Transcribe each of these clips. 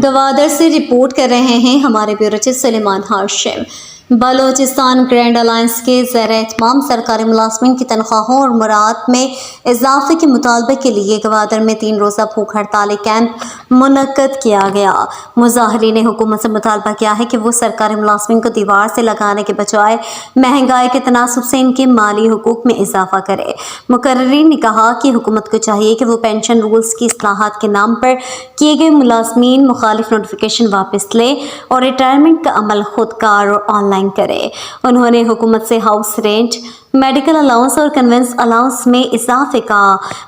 گوادر سے رپورٹ کر رہے ہیں ہمارے بیورو چیف سلیمان ہاشم۔ بلوچستان گرینڈ الائنس کے زیر اہتمام سرکاری ملازمین کی تنخواہوں اور مراد میں اضافے کے مطالبے کے لیے گوادر میں 3 روزہ بھوک ہڑتالی کیمپ منعقد کیا گیا۔ مظاہرین نے حکومت سے مطالبہ کیا ہے کہ وہ سرکاری ملازمین کو دیوار سے لگانے کے بجائے مہنگائی کے تناسب سے ان کے مالی حقوق میں اضافہ کرے۔ مقررین نے کہا کہ حکومت کو چاہیے کہ وہ پینشن رولز کی اصلاحات کے نام پر کیے گئے ملازمین مخالف نوٹیفیکیشن واپس لے اور ریٹائرمنٹ کا عمل خود کار اور آن لائن کرے۔ انہوں نے حکومت سے ہاؤس رینٹ، میڈیکل الاؤنس اور کنوینس الاؤنس میں اضافے کا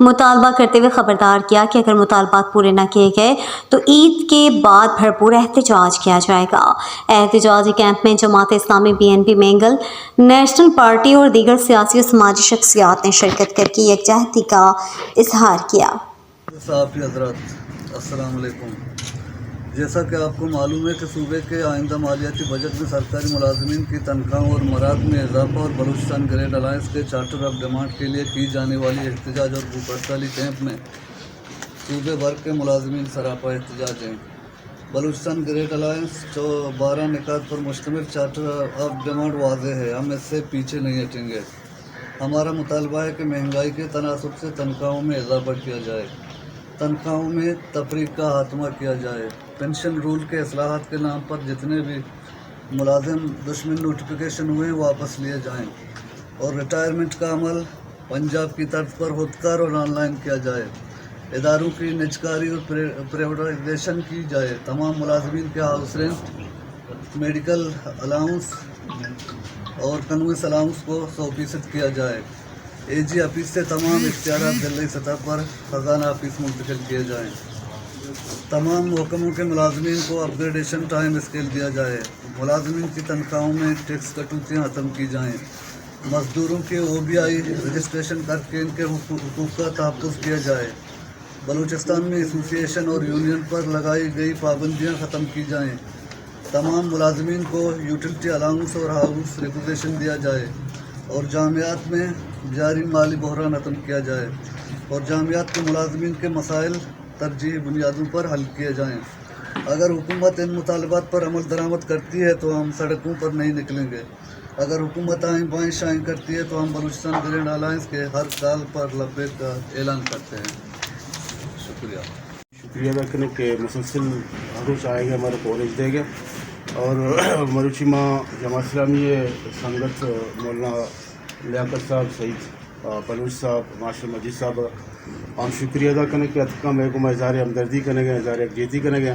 مطالبہ کرتے ہوئے خبردار کیا کہ اگر مطالبات پورے نہ کیے گئے تو عید کے بعد بھرپور احتجاج کیا جائے گا۔ احتجاجی کیمپ میں Jamaat Islami BNP Mengal, national party اور دیگر سیاسی و سماجی شخصیات نے شرکت کر کے یکجہتی کا اظہار کیا۔ صحافی حضرات السلام علیکم۔ جیسا کہ آپ کو معلوم ہے کہ صوبے کے آئندہ مالیاتی بجٹ میں سرکاری ملازمین کی تنخواہوں اور مراد میں اضافہ اور بلوچستان گرینڈ الائنس کے چارٹر آف ڈیمانڈ کے لیے کی جانے والی احتجاج اور بھوک ہڑتالی کیمپ میں صوبے بھر کے ملازمین سراپا احتجاج ہیں۔ بلوچستان گرینڈ الائنس 12 نکات پر مشتمل چارٹر آف ڈیمانڈ واضح ہے، ہم اس سے پیچھے نہیں ہٹیں گے۔ ہمارا مطالبہ ہے کہ مہنگائی کے تناسب سے تنخواہوں میں اضافہ کیا جائے، تنخواہوں میں تفریق کا خاتمہ کیا جائے، پینشن رول کے اصلاحات کے نام پر جتنے بھی ملازم دشمن نوٹیفیکیشن ہوئے واپس لیے جائیں اور ریٹائرمنٹ کا عمل پنجاب کی طرز پر خودکار اور آن لائن کیا جائے۔ اداروں کی نجکاری اور پرائیویٹائزیشن کی جائے۔ تمام ملازمین کے ہاؤس رینٹ، میڈیکل الاؤنس اور کنوینس الاؤنس کو 100% کیا جائے۔ AG آفس سے تمام اختیارات ضلعی سطح پر خزانہ آفس منتقل کیے جائیں۔ تمام محکموں کے ملازمین کو اپ گریڈیشن ٹائم اسکیل دیا جائے۔ ملازمین کی تنخواہوں میں ٹیکس کٹوتیاں ختم کی جائیں۔ مزدوروں کے OBI رجسٹریشن کر کے ان کے حقوق کا تحفظ کیا جائے۔ بلوچستان میں ایسوسی ایشن اور یونین پر لگائی گئی پابندیاں ختم کی جائیں۔ تمام ملازمین کو یوٹیلٹی الاؤنس اور ہاؤس ریپوزیشن دیا جائے اور جامعات میں جاری مالی بحران ختم کیا جائے اور جامعات کے ملازمین کے مسائل ترجیحی بنیادوں پر حل کیے جائیں۔ اگر حکومت ان مطالبات پر عمل درآمد کرتی ہے تو ہم سڑکوں پر نہیں نکلیں گے۔ اگر حکومت آئیں بائیں شائیں کرتی ہے تو ہم بلوچستان گرینڈ الائنس کے ہر کال پر لبیک کا اعلان کرتے ہیں۔ شکریہ ادا کرنے کے مسلسل ہر روز آئے گا ہمارا کالج دے گا اور مروچی ماں جماعت اسلامی سنگت مولانا لیاقت صاحب، سعید بلوچ صاحب، ماشٹر مجید صاحب ہم شکریہ ادا کرنے کے اتکا میں کو اظہار ہمدردی کرنے گئے، اظہار یکجہتی کرنے گئے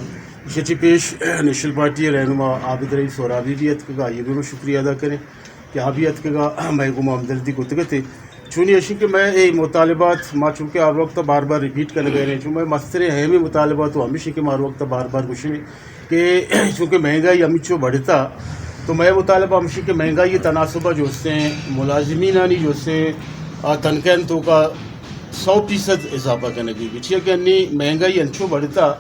شچی پیش نیشنل پارٹی رہنما عابد رئیس سورابی بھی اتکا یہ بھی شکریہ ادا کریں کہ ابھی اتکا میں کو ہمدردی کو تگتے چونی اشی کہ میں یہ مطالبات ماں چونکہ ہر وقت بار بار ریپیٹ کرنے گئے چون میں مستر اہمی مطالبات تو ہمیشہ کہ ہر وقت بار بار کچھ کہ چونکہ مہنگائی ہمیشہ بڑھتا تو میں مطالبہ ہمیشہ کہ مہنگائی تناسبہ جو سے ملازمین جو سے تنخواہ تو کا 100% اضافہ کرنے کی بچیا کہ مہنگائی انچو بڑھتا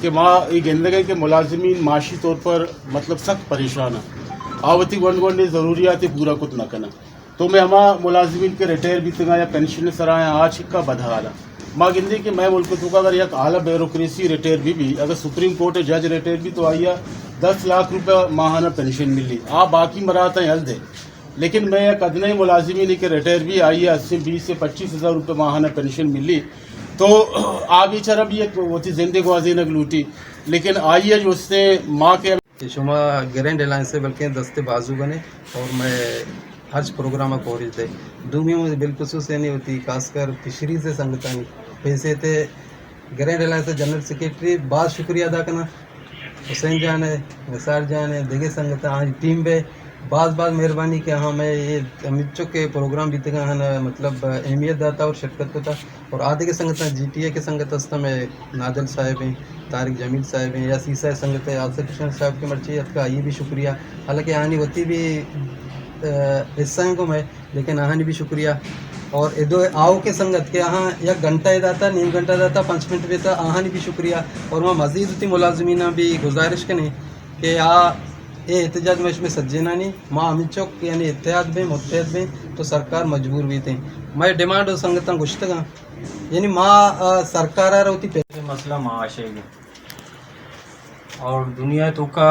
کہ ماں یہ گندے گئے کہ ملازمین معاشی طور پر مطلب سخت پریشان ہیں، آوتی گنڈ گنڈ ضروریات پورا کچھ نہ کرنا تو میں ہما ملازمین کے ریٹائر بھی تنگا یا پینشن سرایا آج کا بدحالا ماں گندے کہ میں ملک تو اگر یک اعلیٰ بیوروکریسی ریٹائر بھی اگر سپریم کورٹ جج ریٹائر بھی تو آئیا 10 لاکھ روپے ماہانہ پینشن ملی باقی مراحتیں حل دے، لیکن میں ایک ادنی ملازمین کے ریٹائر بھی آئیے 20 سے 25 ہزار روپے ماہانہ پینشن ملی تو بیچارہ بھی ایک وہ تھی زندگی وازینک لوٹی، لیکن آئیے جو اس نے ماں کے شما گرینڈ الائنس سے بلکہ دستے بازو بنے اور میں حج پروگرام کو رہی تھے دومیوں میں بالخصوص نہیں ہوتی، خاص کر فشری سے سنگتانی پیسے تھے گرینڈ الائنس سے جنرل سیکریٹری بہت شکریہ ادا کرنا حسین جان ہے، نثار جان ہے، دیگر سنگت آج ٹیم پہ بعض مہربانی کہ ہاں میں یہ امچوں کے پروگرام بھی تھا مطلب اہمیت داتا اور شرکت ہوتا اور آدھے کے سنگت GTA کے سنگت ہستا میں نادل صاحب ہیں، طارق جمیل صاحب ہیں یا سیسا سنگت ہے آصف حسین صاحب کی مرچیت کا یہ بھی شکریہ، حالانکہ آہانی ہوتی بھی حصہ کو میں لیکن آہانی بھی شکریہ اور ادو آؤ کے سنگت کے ہاں یا گھنٹہ داتا نیم گھنٹہ داتا 5 منٹ بھی تھا آہانی بھی شکریہ اور وہاں مزید ہوتی ملازمین بھی گزارش کریں کہ یہ احتجاج میں سجینا نہیں ماں امت چوک یعنی اتحاد میں متحد میں تو سرکار مجبور بھی تھے میں ڈیمانڈ ہو سنگتاں گشتگاں یعنی ماں سرکار ہوتی مسئلہ معاشی اور دنیا تو کا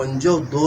52